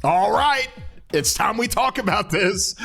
All right, it's time we talk about this.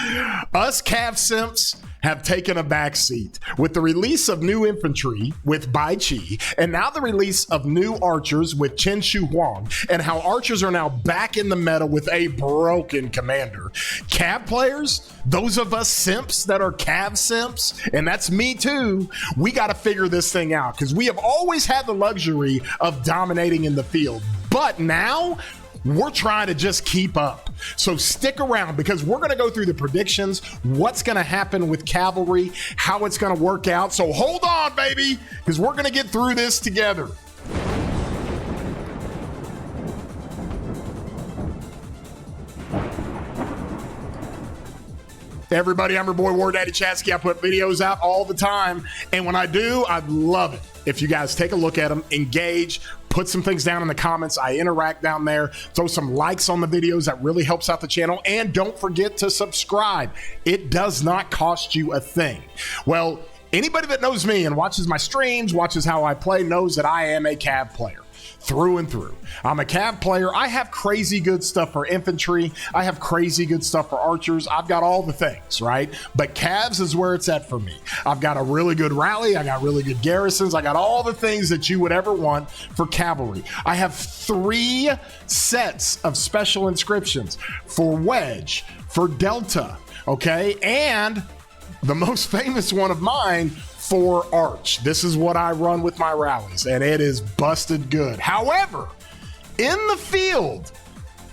Us Cav simps have taken a back seat with the release of new infantry with Bai Qi, and now the release of new archers with Chen Shu Huang, and how archers are now back in the meta with a broken commander. Cav players, those of us simps that are Cav simps, and that's me too, we got to figure this thing out because we have always had the luxury of dominating in the field, but now we're trying to just keep up. So stick around because we're going to go through the predictions, what's going to happen with Cavalry, how it's going to work out. So hold on, baby, because we're going to get through this together. Hey everybody, I'm your boy War Daddy Chatsky. I put videos out all the time, and when I do, I love it if you guys take a look at them, engage, put some things down in the comments. I interact down there, throw some likes on the videos. That really helps out the channel, and don't forget to subscribe. It does not cost you a thing. Well, anybody that knows me and watches my streams, watches how I play, knows that I am a Cav player through and through. I'm a Cav player. I have crazy good stuff for infantry. I have crazy good stuff for archers. I've got all the things, right? But Cavs is where it's at for me. I've got a really good rally. I got really good garrisons. I got all the things that you would ever want for cavalry. I have 3 sets of special inscriptions for Wedge, for Delta, okay? And the most famous one of mine, for Arch. This is what I run with my rallies, and it is busted good. However, in the field,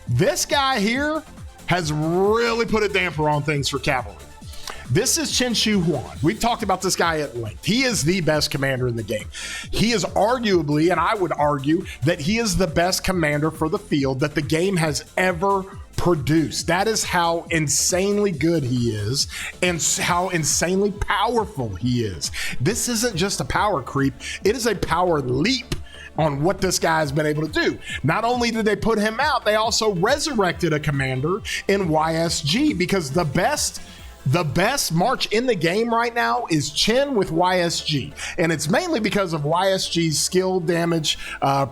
this guy here has really put a damper on things for cavalry. This is Chen Shu Huang. We've talked about this guy at length. He is the best commander in the game. He is arguably, and I would argue, that he is the best commander for the field that the game has ever produced. That is how insanely good he is and how insanely powerful he is. This isn't just a power creep, it is a power leap on what this guy has been able to do. Not only did they put him out, they also resurrected a commander in YSG, because the best march in the game right now is Chen with YSG, and it's mainly because of YSG's skill damage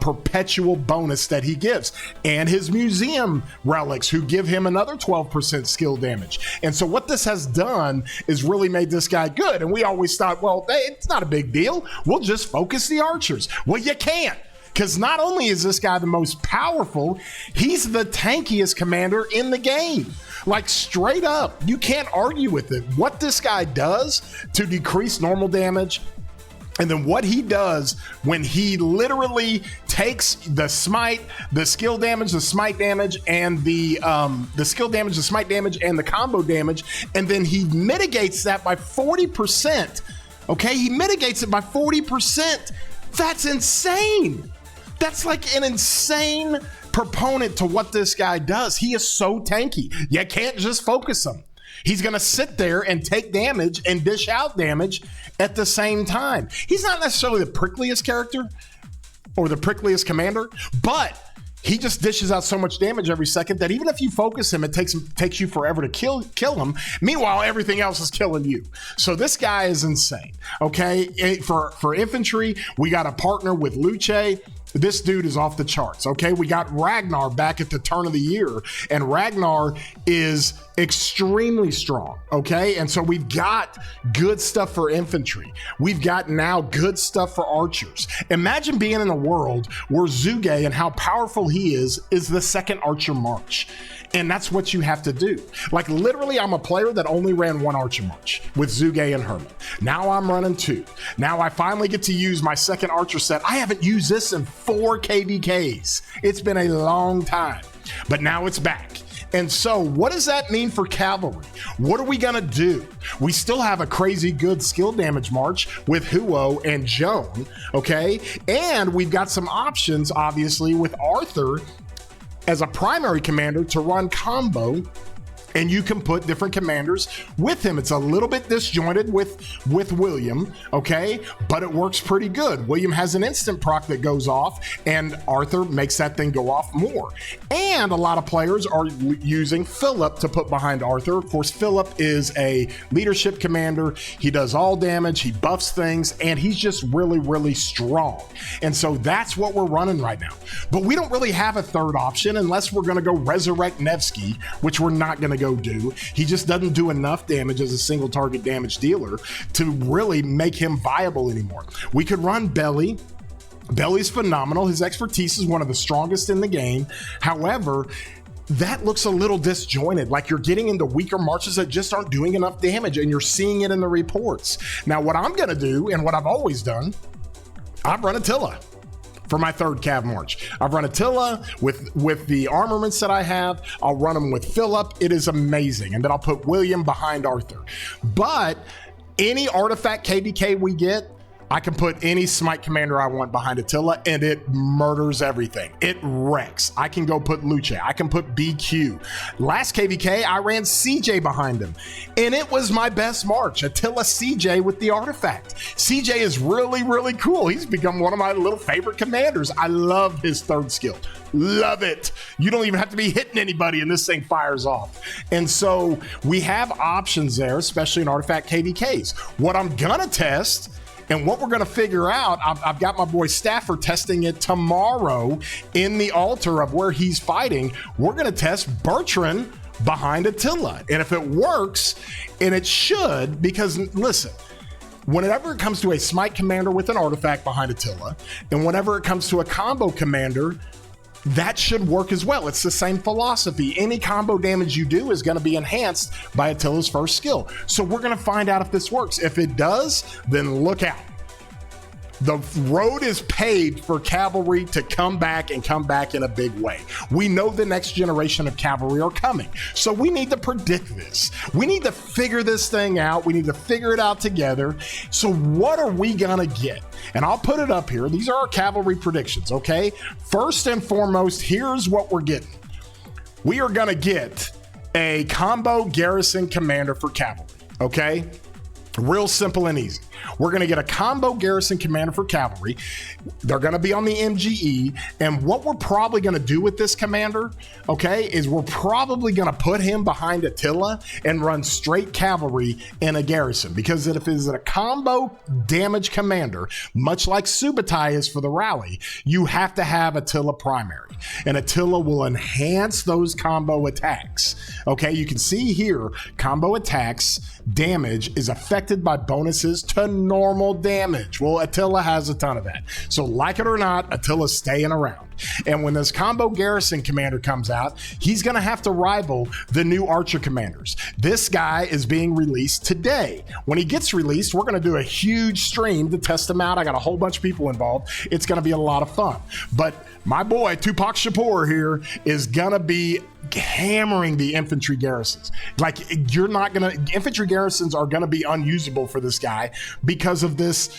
perpetual bonus that he gives, and his museum relics who give him another 12% skill damage. And so what this has done is really made this guy good, and we always thought, well, it's not a big deal, we'll just focus the archers. Well, you can't, because not only is this guy the most powerful, he's the tankiest commander in the game. Like, straight up, you can't argue with it. What this guy does to decrease normal damage, and then what he does when he literally takes the smite, the skill damage, the smite damage, and the skill damage, the smite damage, and the combo damage, and then he mitigates that by 40%. Okay, he mitigates it by 40%. That's insane. That's like an insane proponent to what this guy does. He is so tanky. You can't just focus him. He's going to sit there and take damage and dish out damage at the same time. He's not necessarily the prickliest character or the prickliest commander, but he just dishes out so much damage every second that even if you focus him, it takes you forever to kill him. Meanwhile, everything else is killing you. So this guy is insane. Okay, for infantry, we got a partner with Luce. This dude is off the charts, okay? We got Ragnar back at the turn of the year, and Ragnar is extremely strong, okay? And so we've got good stuff for infantry. We've got now good stuff for archers. Imagine being in a world where Zhuge and how powerful he is the second archer march. And that's what you have to do. Like, literally, I'm a player that only ran 1 archer march with Zhuge and Herman. Now I'm running 2. Now I finally get to use my second archer set. I haven't used this in 4 KVKs. It's been a long time, but now it's back. And so what does that mean for cavalry? What are we gonna do? We still have a crazy good skill damage march with Huo and Joan, okay? And we've got some options, obviously, with Arthur as a primary commander to run combo and you can put different commanders with him. It's a little bit disjointed with William, okay, but it works pretty good. William has an instant proc that goes off, and Arthur makes that thing go off more. And a lot of players are using Philip to put behind Arthur. Of course, Philip is a leadership commander. He does all damage, he buffs things, and he's just really, really strong. And so that's what we're running right now. But we don't really have a third option unless we're going to go resurrect Nevsky, which we're not going to go do. He just doesn't do enough damage as a single target damage dealer to really make him viable anymore. We could run Belly. Belly's phenomenal. His expertise is one of the strongest in the game. However, that looks a little disjointed, like you're getting into weaker marches that just aren't doing enough damage, and you're seeing it in the reports. Now, what I'm going to do, and what I've always done, I've run Attila for my third Cav March. I've run Attila with the armaments that I have. I'll run them with Philip. It is amazing. And then I'll put William behind Arthur. But any artifact KVK we get, I can put any smite commander I want behind Attila, and it murders everything. It wrecks. I can go put Luce. I can put BQ. Last KVK, I ran CJ behind him, and it was my best march. Attila CJ with the artifact. CJ is really, really cool. He's become one of my little favorite commanders. I love his third skill. Love it. You don't even have to be hitting anybody and this thing fires off. And so we have options there, especially in artifact KVKs. What I'm gonna test and what we're going to figure out, I've got my boy Stafford testing it tomorrow in the altar of where he's fighting. We're going to test Bertrand behind Attila. And if it works, and it should, because listen, whenever it comes to a smite commander with an artifact behind Attila, and whenever it comes to a combo commander, that should work as well. It's the same philosophy. Any combo damage you do is going to be enhanced by Attila's first skill. So we're going to find out if this works. If it does, then look out. The road is paved for Cavalry to come back and come back in a big way. We know the next generation of Cavalry are coming. So we need to predict this. We need to figure this thing out. We need to figure it out together. So what are we gonna get? And I'll put it up here. These are our Cavalry predictions, okay? First and foremost, here's what we're getting. We are gonna get a combo Garrison commander for Cavalry, okay? Real simple and easy. We're going to get a combo Garrison commander for Cavalry. They're going to be on the MGE. And what we're probably going to do with this commander, okay, is we're probably going to put him behind Attila and run straight Cavalry in a Garrison. Because if it is a combo damage commander, much like Subutai is for the rally, you have to have Attila primary. And Attila will enhance those combo attacks. Okay, you can see here, combo attacks damage is affected by bonuses to normal damage. Well, Attila has a ton of that. So like it or not, Attila's staying around. And when this combo Garrison commander comes out, he's going to have to rival the new Archer commanders. This guy is being released today. When he gets released, we're going to do a huge stream to test him out. I got a whole bunch of people involved. It's going to be a lot of fun. But my boy, Tupac Shapour here, is going to be hammering the infantry garrisons. Like, you're not going to, infantry garrisons are going to be unusable for this guy because of this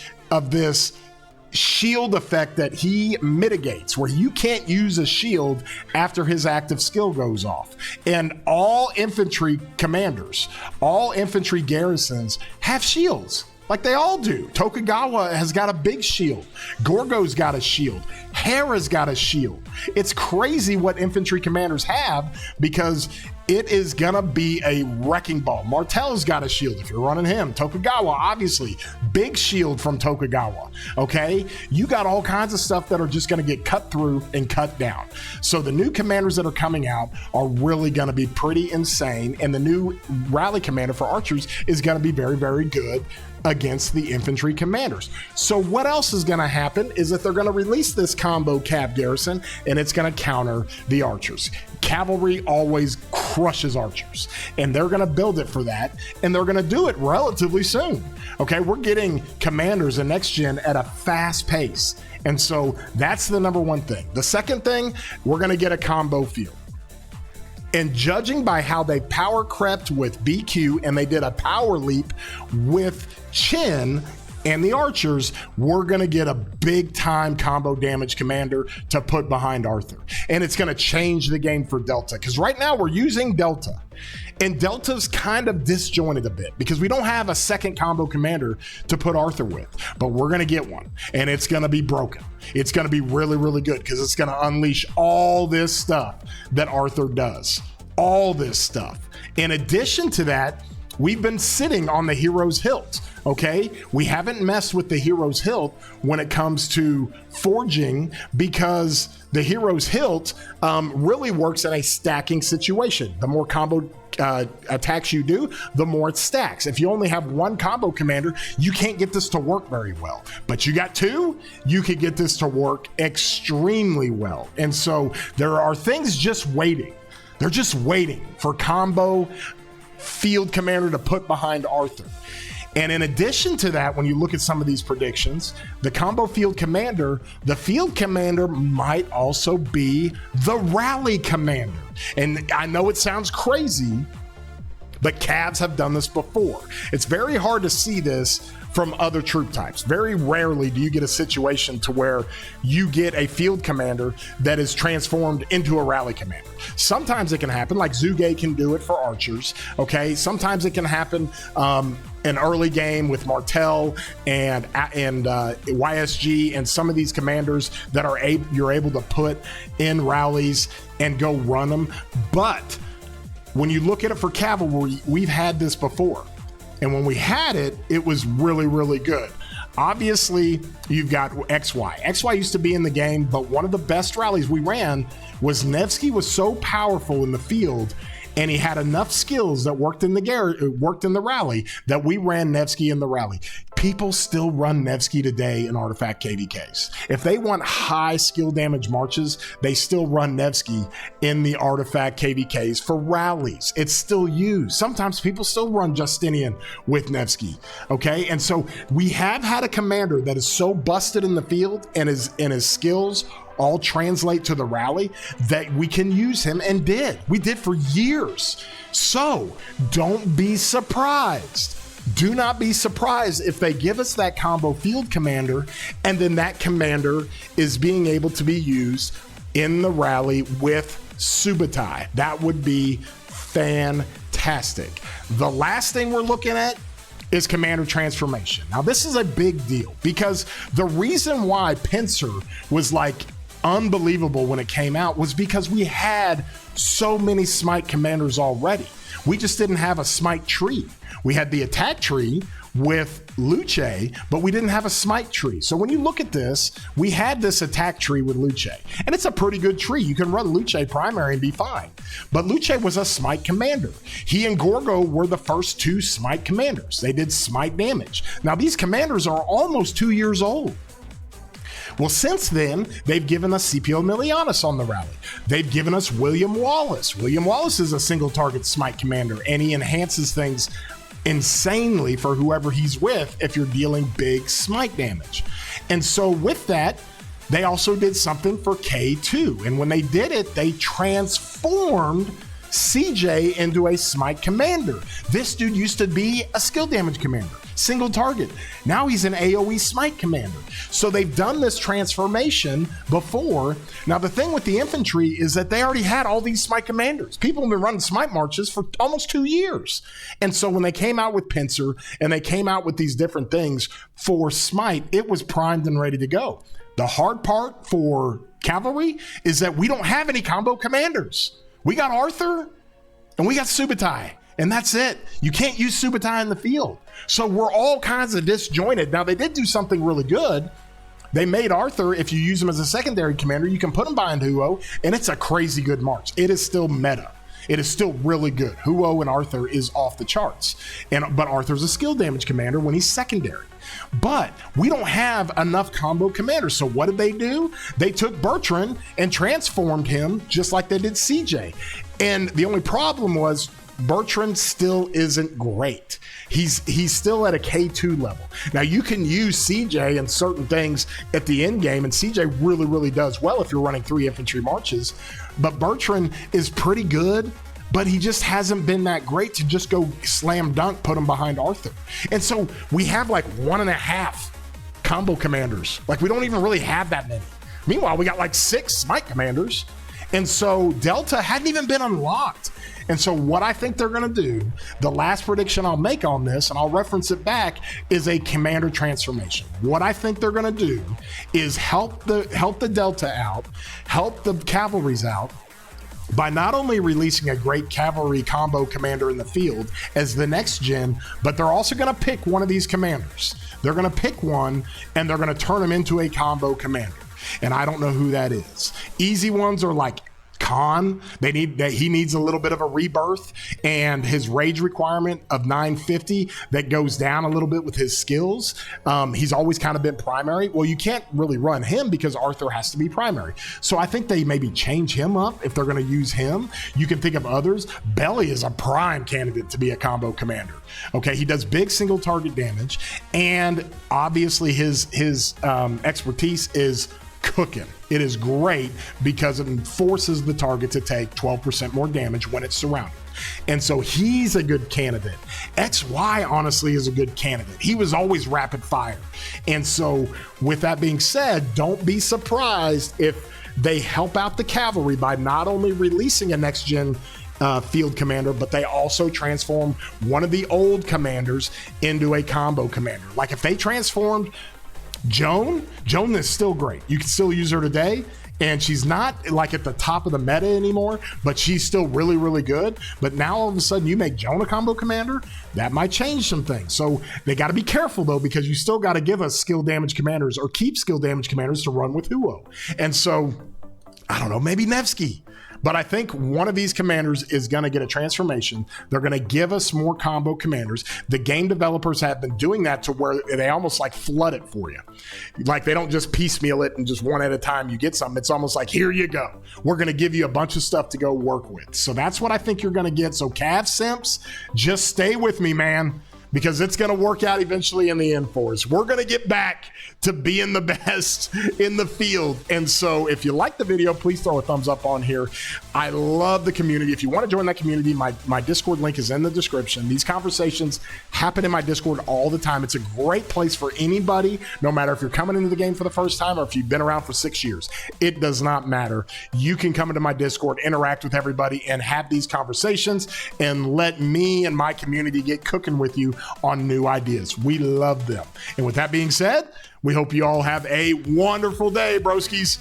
shield effect that he mitigates, where you can't use a shield after his active skill goes off. And all infantry commanders, all infantry garrisons have shields. Like they all do. Tokugawa has got a big shield. Gorgo's got a shield. Hera's got a shield. It's crazy what infantry commanders have because it is gonna be a wrecking ball. Martel's got a shield if you're running him. Tokugawa, obviously, big shield from Tokugawa, okay? You got all kinds of stuff that are just gonna get cut through and cut down. So the new commanders that are coming out are really gonna be pretty insane, and the new rally commander for archers is gonna be very, very good against the infantry commanders. So what else is going to happen is that they're going to release this combo Cav Garrison, and it's going to counter the archers. Cavalry always crushes archers, and they're going to build it for that, and they're going to do it relatively soon. Okay, we're getting commanders in next gen at a fast pace, and so that's the number one thing. The second thing, we're going to get a combo field. And judging by how they power crept with BQ and they did a power leap with Qin, and the archers, we're going to get a big time combo damage commander to put behind Arthur. And it's going to change the game for Delta, because right now we're using Delta. And Delta's kind of disjointed a bit because we don't have a second combo commander to put Arthur with, but we're going to get one, and it's going to be broken. It's going to be really, really good because it's going to unleash all this stuff that Arthur does. All this stuff. In addition to that, we've been sitting on the hero's hilt, okay? We haven't messed with the hero's hilt when it comes to forging, because the hero's hilt really works in a stacking situation. The more combo attacks you do, the more it stacks. If you only have one combo commander, you can't get this to work very well. But you got two, you could get this to work extremely well. And so there are things just waiting. They're just waiting for combo field commander to put behind Arthur. And in addition to that, when you look at some of these predictions, the combo field commander, the field commander might also be the rally commander. And I know it sounds crazy, but Cavs have done this before. It's very hard to see this from other troop types. Very rarely do you get a situation to where you get a field commander that is transformed into a rally commander. Sometimes it can happen, like Zuge can do it for archers, okay? Sometimes it can happen an early game with Martel and YSG and some of these commanders that are you're able to put in rallies and go run them. But when you look at it for Cavalry, we've had this before. And when we had it, it was really, really good. Obviously, you've got XY. XY used to be in the game, but one of the best rallies we ran was Nevsky was so powerful in the field, and he had enough skills that worked in the rally that we ran Nevsky in the rally. People still run Nevsky today in Artifact KVKs. If they want high skill damage marches, they still run Nevsky in the Artifact KVKs for rallies. It's still used. Sometimes people still run Justinian with Nevsky, okay? And so we have had a commander that is so busted in the field and his skills all translate to the rally that we can use him, and we did for years. So don't be surprised. Do not be surprised if they give us that combo field commander and then that commander is being able to be used in the rally with Subutai. That would be fantastic. The last thing we're looking at is commander transformation. Now this is a big deal because the reason why Pincer was like unbelievable when it came out was because we had so many Smite commanders already. We just didn't have a Smite tree. We had the attack tree with Luce, but we didn't have a Smite tree. So when you look at this, we had this attack tree with Luce, and it's a pretty good tree. You can run Luce primary and be fine. But Luce was a Smite commander. He and Gorgo were the first two Smite commanders. They did Smite damage. Now these commanders are almost 2 years old. Well, since then, they've given us Scipio Milianis on the rally. They've given us William Wallace. William Wallace is a single target Smite commander, and he enhances things insanely for whoever he's with if you're dealing big Smite damage. And so with that, they also did something for K2. And when they did it, they transformed CJ into a Smite commander. This dude used to be a skill damage commander, single target. Now he's an AoE Smite commander. So they've done this transformation before. Now the thing with the infantry is that they already had all these Smite commanders. People have been running Smite marches for almost 2 years. And so when they came out with Pincer and they came out with these different things for Smite, it was primed and ready to go. The hard part for Cavalry is that we don't have any combo commanders. We got Arthur and we got Subutai, and that's it. You can't use Subutai in the field. So we're all kinds of disjointed. Now, they did do something really good. They made Arthur, if you use him as a secondary commander, you can put him behind Huo, and it's a crazy good march. It is still meta. It is still really good. Huo and Arthur is off the charts. But Arthur's a skill damage commander when he's secondary. But we don't have enough combo commanders. So what did they do? They took Bertrand and transformed him just like they did CJ. And the only problem was Bertrand still isn't great. He's still at a K2 level. Now you can use CJ in certain things at the end game, and CJ really, really does well if you're running 3 infantry marches. But Bertrand is pretty good but he just hasn't been that great to just go slam dunk, put him behind Arthur. And so we have like 1.5 combo commanders. Like, we don't even really have that many. Meanwhile, we got like 6 smite commanders. And so Delta hadn't even been unlocked. And so what I think they're going to do, the last prediction I'll make on this, and I'll reference it back, is a commander transformation. What I think they're going to do is help the Delta out, help the Cavalries out, by not only releasing a great cavalry combo commander in the field as the next gen, but they're also going to pick one of these commanders. They're going to pick one, and they're going to turn him into a combo commander. And I don't know who that is. Easy ones are like Khan. He needs a little bit of a rebirth, and his rage requirement of 950 that goes down a little bit with his skills. He's always kind of been primary. Well, you can't really run him because Arthur has to be primary. So I think they maybe change him up if they're going to use him. You can think of others. Belly is a prime candidate to be a combo commander. Okay, he does big single target damage, and obviously his expertise is cooking. It is great because it forces the target to take 12% more damage when it's surrounded. And so he's a good candidate. XY honestly is a good candidate. He was always rapid fire. And so with that being said, don't be surprised if they help out the cavalry by not only releasing a next gen field commander, but they also transform one of the old commanders into a combo commander. Like if they transformed Joan is still great. You can still use her today, and she's not like at the top of the meta anymore, but she's still really, really good. But now all of a sudden you make Joan a combo commander, that might change some things. So they got to be careful though, because you still got to give us skill damage commanders or keep skill damage commanders to run with Huo. And so I don't know, maybe Nevsky. But I think one of these commanders is going to get a transformation. They're going to give us more combo commanders. The game developers have been doing that to where they almost like flood it for you. Like they don't just piecemeal it and just one at a time you get something. It's almost like, here you go. We're going to give you a bunch of stuff to go work with. So that's what I think you're going to get. So Cav Simps, just stay with me, man, because it's going to work out eventually in the end for us. We're going to get back to being the best in the field. And so if you like the video, please throw a thumbs up on here. I love the community. If you want to join that community, my Discord link is in the description. These conversations happen in my Discord all the time. It's a great place for anybody, no matter if you're coming into the game for the first time or if you've been around for 6 years. It does not matter. You can come into my Discord, interact with everybody, and have these conversations, and let me and my community get cooking with you on new ideas. We love them. And with that being said, we hope you all have a wonderful day, broskies.